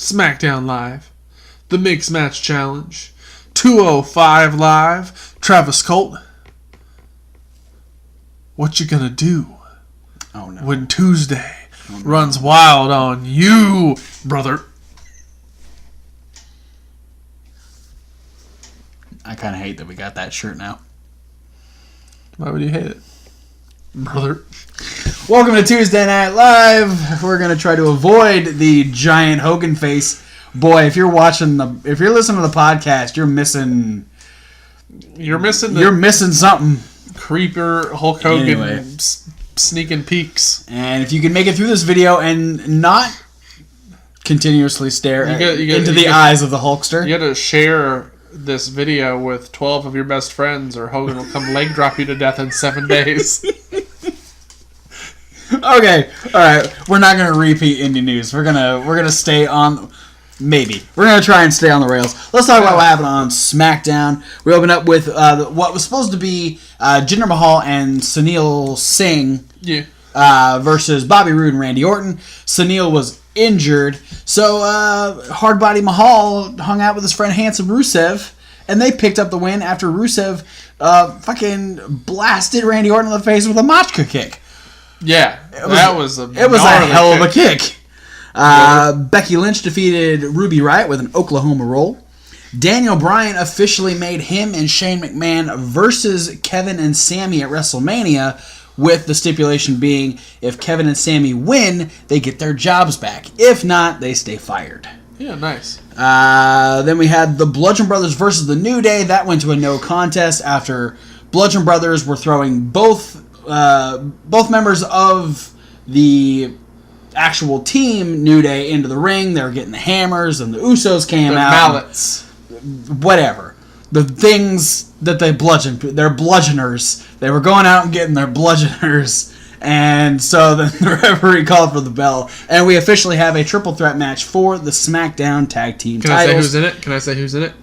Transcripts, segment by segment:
Smackdown Live, the Mixed Match Challenge, 205 Live, Travis Colt. What you gonna do when Tuesday runs wild on you, brother? I kind of hate that we got that shirt now. Why would you hate it, brother? Welcome to Tuesday Night Live. We're gonna try to avoid the giant Hogan face. Boy, if you're listening to the podcast, you're missing something. Creeper Hulk Hogan sneaking peeks. And if you can make it through this video and not continuously stare into the eyes of the Hulkster, you gotta share this video with 12 of your best friends, or Hogan will come leg drop you to death in 7 days. Okay, all right. We're not gonna repeat indie news. We're gonna stay on. Maybe we're gonna try and stay on the rails. Let's talk about what happened on SmackDown. We opened up with what was supposed to be Jinder Mahal and Sunil Singh versus Bobby Roode and Randy Orton. Sunil was injured, so Hardbody Mahal hung out with his friend Handsome Rusev, and they picked up the win after Rusev fucking blasted Randy Orton in the face with a Machka kick. Yeah, it was a hell of a kick. Becky Lynch defeated Ruby Riott with an Oklahoma roll. Daniel Bryan officially made him and Shane McMahon versus Kevin and Sami at WrestleMania, with the stipulation being if Kevin and Sami win, they get their jobs back. If not, they stay fired. Yeah, nice. Then we had the Bludgeon Brothers versus the New Day. That went to a no contest after Bludgeon Brothers were throwing both members of the actual team New Day into the ring. They were getting the hammers, and the Usos came out. Mallets. Whatever. The things that they bludgeoned. They're bludgeoners. They were going out and getting their bludgeoners. And so then the referee called for the bell. And we officially have a triple threat match for the SmackDown Tag Team titles. Can I say who's in it?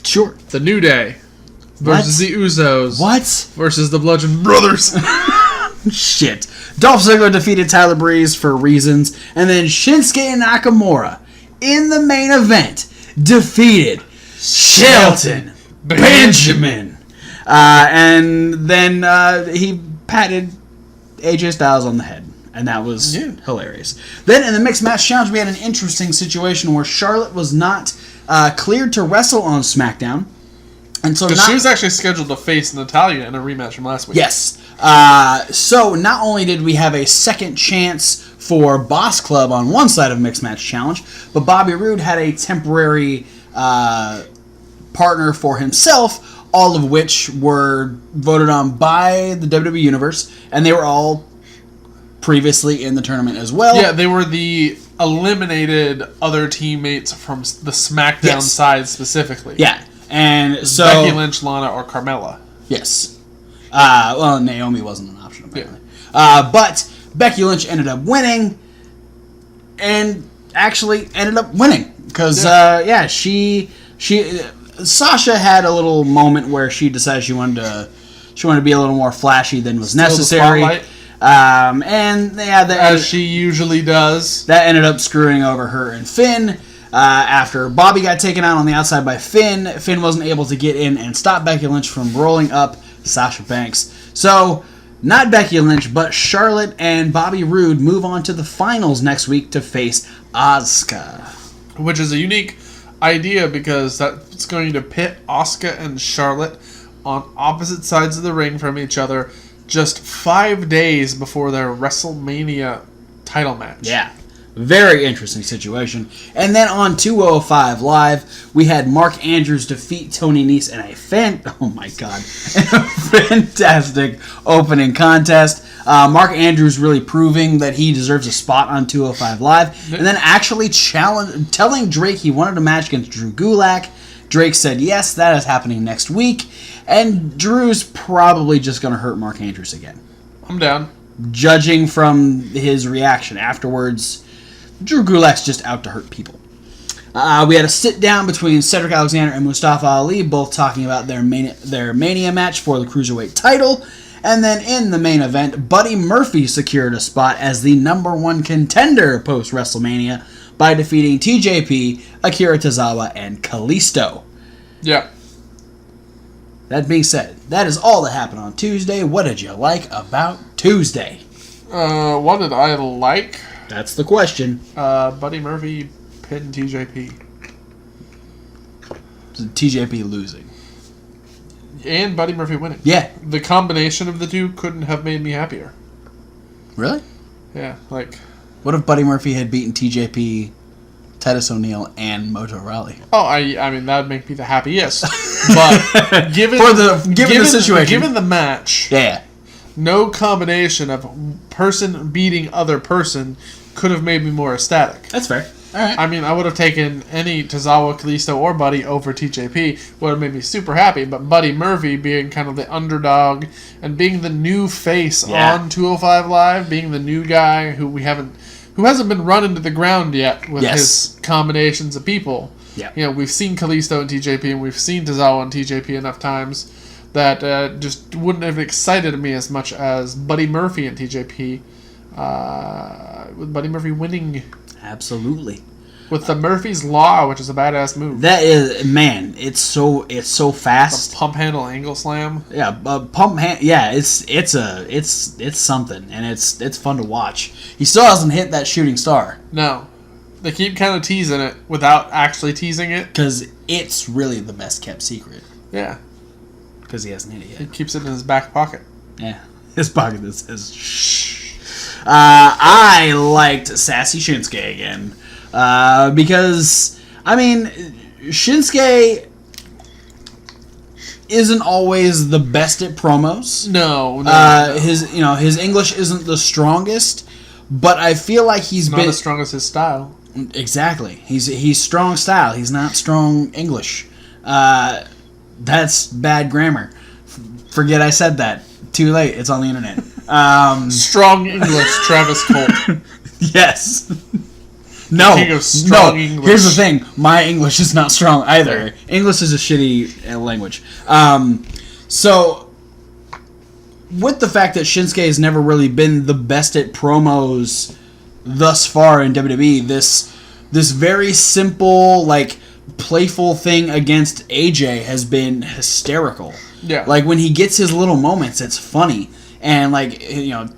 Sure. The New Day versus the Usos. What? Versus the Bludgeon Brothers. Shit. Dolph Ziggler defeated Tyler Breeze for reasons, and then Shinsuke Nakamura in the main event defeated Shelton Benjamin. And then he patted AJ Styles on the head, and that was hilarious. Then in the Mixed Match Challenge, we had an interesting situation where Charlotte was not cleared to wrestle on SmackDown. And so she was actually scheduled to face Natalya in a rematch from last week. Yes. So not only did we have a second chance for Boss Club on one side of Mixed Match Challenge, but Bobby Roode had a temporary partner for himself, all of which were voted on by the WWE Universe, and they were all previously in the tournament as well. Yeah, they were the eliminated other teammates from the SmackDown side specifically. Yeah. And so Becky Lynch, Lana, or Carmella. Yes. Well, Naomi wasn't an option apparently. Yeah. But Becky Lynch ended up winning, and actually ended up winning because Sasha had a little moment where she decided she wanted to be a little more flashy than was necessary. As she usually does. That ended up screwing over her and Finn. After Bobby got taken out on the outside by Finn, Finn wasn't able to get in and stop Becky Lynch from rolling up Sasha Banks. So, not Becky Lynch, but Charlotte and Bobby Roode move on to the finals next week to face Asuka. Which is a unique idea because that's going to pit Asuka and Charlotte on opposite sides of the ring from each other just 5 days before their WrestleMania title match. Yeah. Very interesting situation. And then on 205 Live, we had Mark Andrews defeat Tony Nese in a fantastic opening contest. Mark Andrews really proving that he deserves a spot on 205 Live. And then actually telling Drake he wanted a match against Drew Gulak. Drake said, yes, that is happening next week. And Drew's probably just going to hurt Mark Andrews again. I'm down. Judging from his reaction afterwards, Drew Gulak's just out to hurt people. We had a sit-down between Cedric Alexander and Mustafa Ali, both talking about their Mania match for the Cruiserweight title. And then in the main event, Buddy Murphy secured a spot as the #1 contender post-WrestleMania, by defeating TJP, Akira Tozawa, and Kalisto. Yeah. That being said, that is all that happened on Tuesday. What did you like about Tuesday? What did I like? That's the question. Buddy Murphy pinned TJP. TJP losing. And Buddy Murphy winning. Yeah. The combination of the two couldn't have made me happier. Really? Yeah, like... What if Buddy Murphy had beaten TJP, Titus O'Neil, and Mojo Rawley? Oh, I mean, that would make me the happiest. But given the situation. Given the match... Yeah. No combination of person beating other person could have made me more ecstatic. That's fair. All right. I mean, I would have taken any Tozawa, Kalisto, or Buddy over TJP. Would have made me super happy. But Buddy Murphy being kind of the underdog and being the new face on 205 Live, being the new guy who hasn't been run into the ground yet with his combinations of people. Yeah. You know, we've seen Kalisto and TJP, and we've seen Tozawa and TJP enough times that just wouldn't have excited me as much as Buddy Murphy and TJP, with Buddy Murphy winning. Absolutely. With the Murphy's Law, which is a badass move. That is, man, it's so fast. The pump handle angle slam. Yeah, pump hand. Yeah, it's something, and it's fun to watch. He still hasn't hit that shooting star. No, they keep kind of teasing it without actually teasing it because it's really the best kept secret. Yeah. Because he hasn't hit it yet. He keeps it in his back pocket. Yeah. His pocket is shh. I liked Sassy Shinsuke again. Because, I mean, Shinsuke isn't always the best at promos. No. His English isn't the strongest, but I feel like he's not as strong as his style. Exactly. He's strong style. He's not strong English. That's bad grammar. Forget I said that. Too late. It's on the internet. Strong English, Travis Colt. Yes. No. English. Here's the thing. My English is not strong either. English is a shitty language. So, with the fact that Shinsuke has never really been the best at promos thus far in WWE, this very simple, like, playful thing against AJ has been hysterical. Yeah. Like, when he gets his little moments, it's funny. And, like, you know,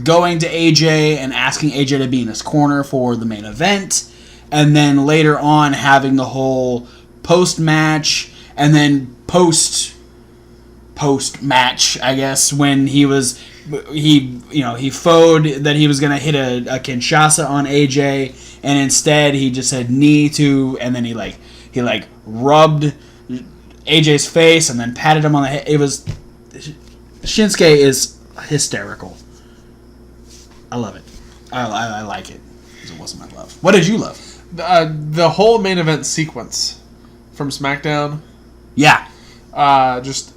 going to AJ and asking AJ to be in his corner for the main event. And then later on having the whole post-match. And then post-match, I guess, when he foed that he was going to hit a Kinshasa on AJ. And instead, he just said knee to, and then he rubbed AJ's face and then patted him on the head. It was... Shinsuke is hysterical. I love it. I like it. Because it wasn't my love. What did you love? The whole main event sequence from SmackDown. Yeah. Just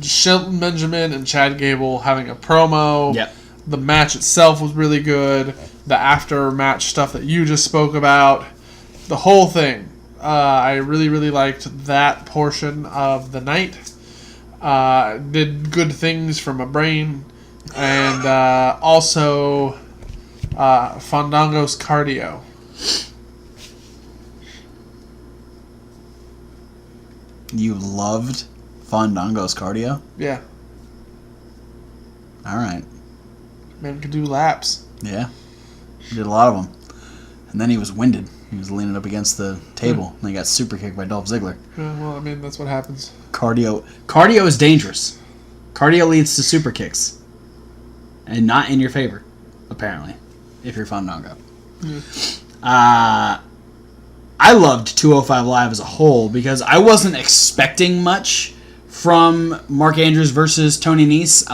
Shelton Benjamin and Chad Gable having a promo. Yep. The match itself was really good. The after-match stuff that you just spoke about. The whole thing. I really, really liked that portion of the night. Did good things for my brain. And also Fandango's cardio. You loved Fandango's cardio? Yeah. Alright. Man could do laps. Yeah. He did a lot of them. And then he was winded. He was leaning up against the table. And he got super kicked by Dolph Ziggler. Yeah, well, I mean, that's what happens. Cardio is dangerous. Cardio leads to super kicks. And not in your favor, apparently, if you're Fandango. Yeah. I loved 205 Live as a whole because I wasn't expecting much from Mark Andrews versus Tony Nese.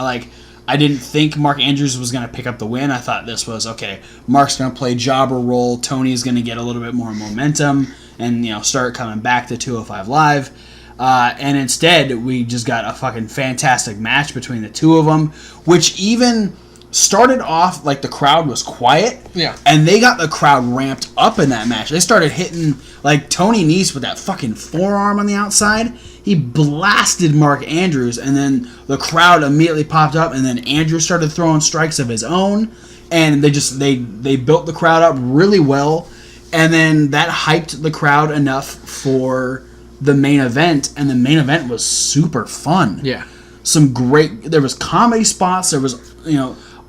I didn't think Mark Andrews was going to pick up the win. I thought this was, okay, Mark's going to play jobber role. Tony's going to get a little bit more momentum and, start coming back to 205 Live. And instead, we just got a fucking fantastic match between the two of them, which even started off like the crowd was quiet. Yeah. And they got the crowd ramped up in that match. They started hitting, like, Tony Nese with that fucking forearm on the outside. He blasted Mark Andrews, and then the crowd immediately popped up, and then Andrews started throwing strikes of his own, and they built the crowd up really well. And then that hyped the crowd enough for the main event, and the main event was super fun. Yeah. There was comedy spots, there was,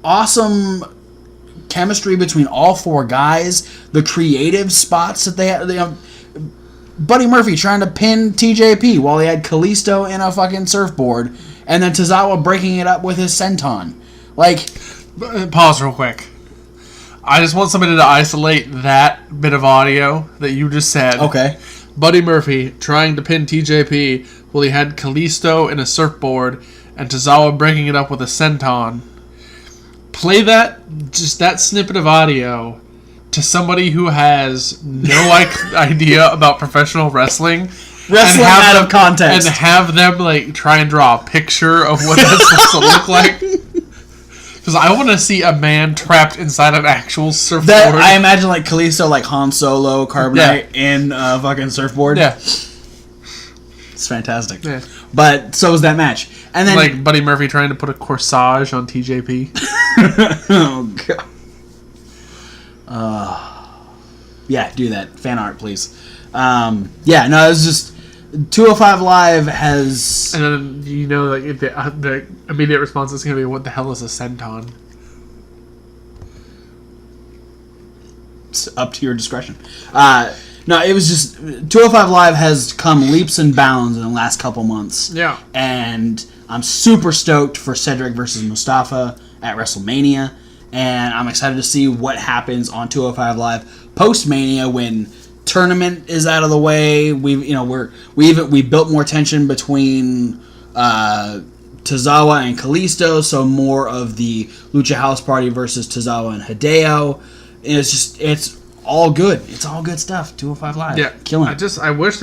awesome chemistry between all four guys, the creative spots that they had, Buddy Murphy trying to pin TJP while he had Kalisto in a fucking surfboard, and then Tozawa breaking it up with his senton. Pause real quick. I just want somebody to isolate that bit of audio that you just said. Okay. Buddy Murphy trying to pin TJP while he had Kalisto in a surfboard and Tozawa breaking it up with a senton. Play that snippet of audio to somebody who has no idea about professional wrestling. Wrestling out of context. And have them try and draw a picture of what that's supposed to look like. Because I want to see a man trapped inside an actual surfboard. I imagine Kalisto, Han Solo, Carbonite in a fucking surfboard. Yeah. It's fantastic. Yeah. But so was that match. And then Buddy Murphy trying to put a corsage on TJP. Oh, God. Yeah, do that. Fan art, please. It was just 205 Live has... And then, the immediate response is going to be, what the hell is a senton? It's up to your discretion. No, it was just... 205 Live has come leaps and bounds in the last couple months. Yeah. And I'm super stoked for Cedric versus Mustafa at WrestleMania. And I'm excited to see what happens on 205 Live post-Mania when... tournament is out of the way. We built more tension between Tozawa and Kalisto, so more of the Lucha House Party versus Tozawa and Hideo. It's all good. It's all good stuff. 205 Live, yeah, killing it. I wish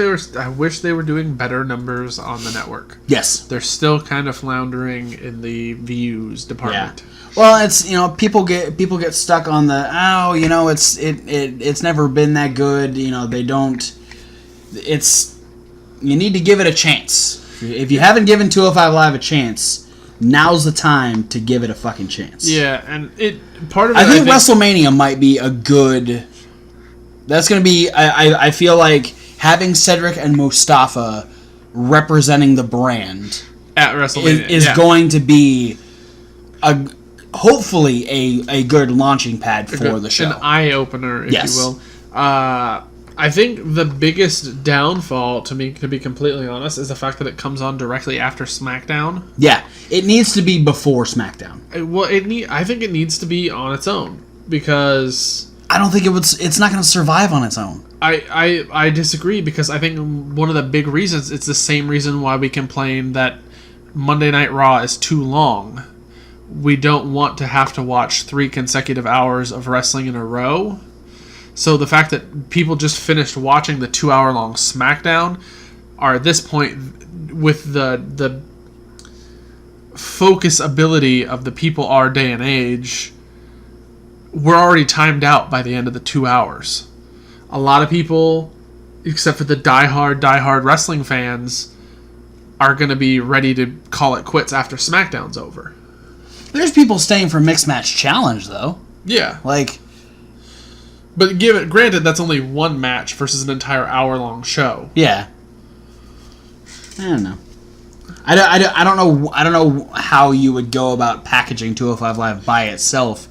they were doing better numbers on the network. Yes, they're still kind of floundering in the views department. Yeah. Well, it's people get stuck on the it's never been that good. They don't. You need to give it a chance. If you haven't given 205 Live a chance, now's the time to give it a fucking chance. Yeah, and I think WrestleMania might be a good. That's going to be. I feel like having Cedric and Mustafa representing the brand at WrestleMania is going to be hopefully a good launching pad for the show. An eye-opener, if you will. I think the biggest downfall, to be completely honest, is the fact that it comes on directly after SmackDown. Yeah, it needs to be before SmackDown. I think it needs to be on its own, because... I don't think it's not going to survive on its own. I disagree, because I think one of the big reasons, it's the same reason why we complain that Monday Night Raw is too long. We don't want to have to watch 3 consecutive hours of wrestling in a row. So the fact that people just finished watching the 2-hour-long SmackDown are at this point, with the focus ability of the people our day and age, we're already timed out by the end of the 2 hours. A lot of people, except for the diehard wrestling fans, are going to be ready to call it quits after SmackDown's over. There's people staying for Mixed Match Challenge, though. Yeah. But granted, that's only one match versus an entire hour-long show. Yeah. I don't know. I don't know how you would go about packaging 205 Live by itself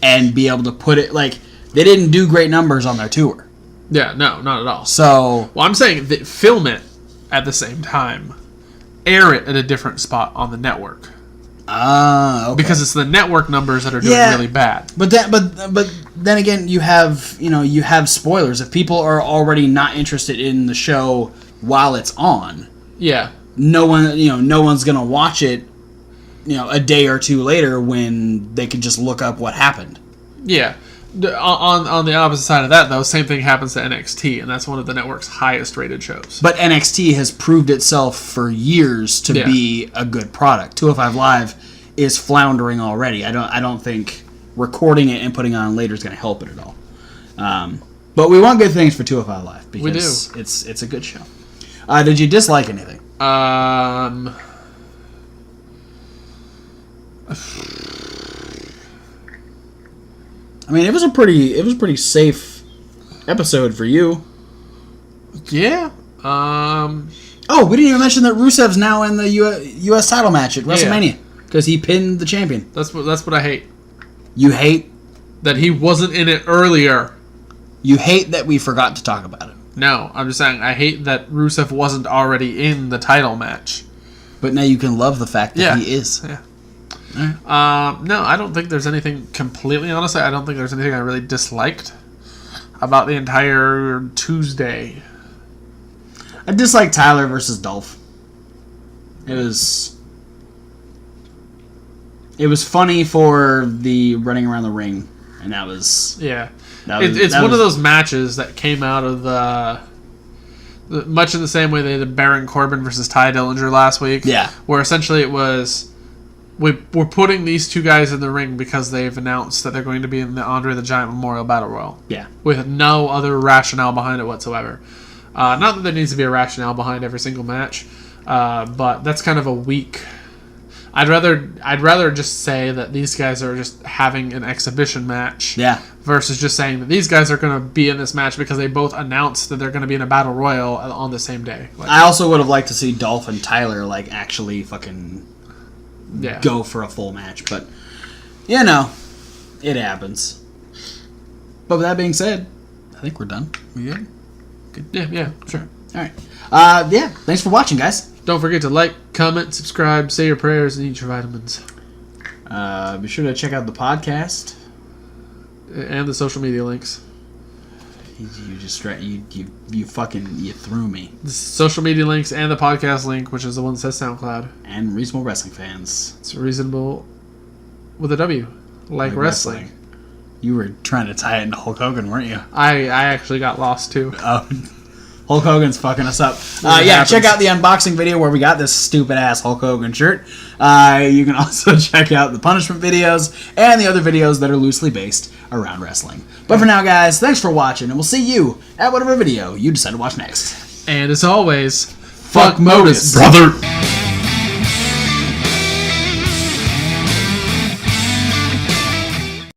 and be able to put it, they didn't do great numbers on their tour. Yeah, no, not at all. So... Well, I'm saying that film it at the same time. Air it at a different spot on the network. Okay. Because it's the network numbers that are doing really bad. But then again, you have spoilers. If people are already not interested in the show while it's on, no one's gonna watch it, a day or two later when they can just look up what happened. Yeah. On the opposite side of that, though, same thing happens to NXT, and that's one of the network's highest rated shows. But NXT has proved itself for years to be a good product. 205 Live is floundering already. I don't think recording it and putting it on later is going to help it at all. But we want good things for 205 Live because we do. It's a good show. Did you dislike anything? I mean, it was a pretty safe episode for you. Yeah. Oh, we didn't even mention that Rusev's now in the U.S. title match at WrestleMania because he pinned the champion. That's what I hate. You hate that he wasn't in it earlier. You hate that we forgot to talk about it. No, I'm just saying I hate that Rusev wasn't already in the title match. But now you can love the fact that he is. Yeah. Right. No, I don't think there's anything completely, honestly, I don't think there's anything I really disliked about the entire Tuesday. I dislike Tyler versus Dolph. It was funny for the running around the ring, and that was... Yeah. It's one of those matches that came out of the much in the same way they did Baron Corbin versus Ty Dillinger last week. Yeah. Where essentially it was, we're putting these two guys in the ring because they've announced that they're going to be in the Andre the Giant Memorial Battle Royal. Yeah. With no other rationale behind it whatsoever. Not that there needs to be a rationale behind every single match, but that's kind of a weak... I'd rather just say that these guys are just having an exhibition match, versus just saying that these guys are going to be in this match because they both announced that they're going to be in a battle royal on the same day. I also would have liked to see Dolph and Tyler actually fucking go for a full match, but it happens. But with that being said, I think we're done. We good? Good. Yeah, sure. All right. Thanks for watching, guys. Don't forget to like, comment, subscribe, say your prayers, and eat your vitamins. Be sure to check out the podcast and the social media links. You just you threw me. The social media links and the podcast link, which is the one that says SoundCloud. And Reasonable Wrestling Fans. It's reasonable with a W, like wrestling. You were trying to tie it into Hulk Hogan, weren't you? I actually got lost too. Oh. Hulk Hogan's fucking us up. Check out the unboxing video where we got this stupid-ass Hulk Hogan shirt. You can also check out the punishment videos and the other videos that are loosely based around wrestling. But for now, guys, thanks for watching, and we'll see you at whatever video you decide to watch next. And as always, fuck Modus, brother!